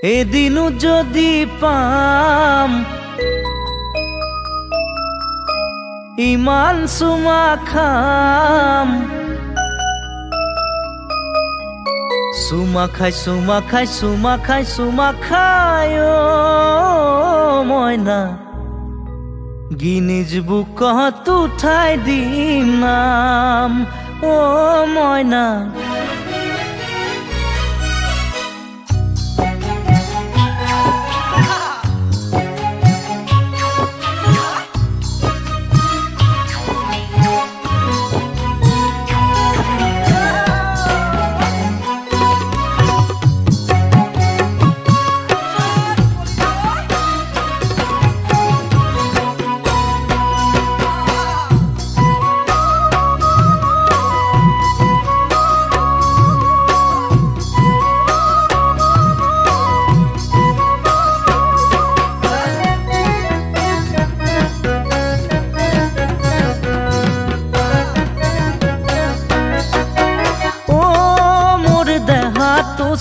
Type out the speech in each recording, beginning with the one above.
এদিনও যদি পাম ইমান চুমা খাম, চুমা খাই চুমা খাই চুমা খাই চুমা খাই ও ময়না, গিনিজ বুকত উঠাই দিম নাম ও ময়না।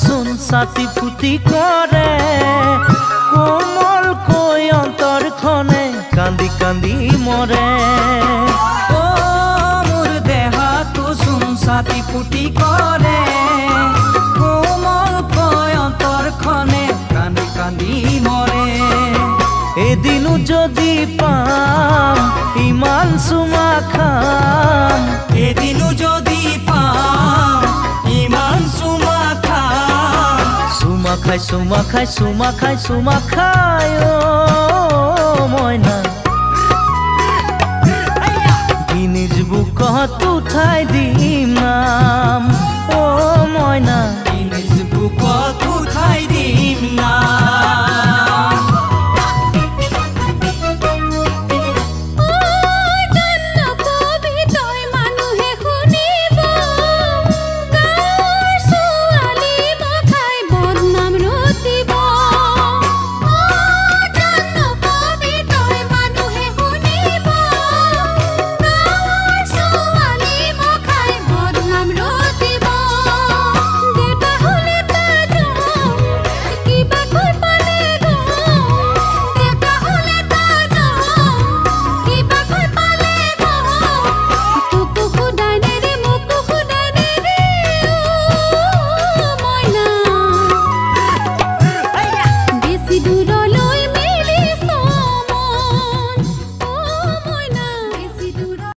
চুন ছাতি ফুটি কৰে কোমল কৈ অন্তৰখনে কান্দি কান্দি মৰে। ও মোৰ দেহাটো চুন ছাতি ফুটি কৰে কোমল কৈ অন্তৰখনে কান্দি কান্দি মৰে। এদিনো যদি পাম ইমান চুমা খাম, এদিনো যদি পাম ইমান চুমা খাম, চুমা খাই চুমা খাই চুমা খাই চুমা খাই ও ময়না, গিনিজ বুকত উঠাই দিম নাম ও ময়না।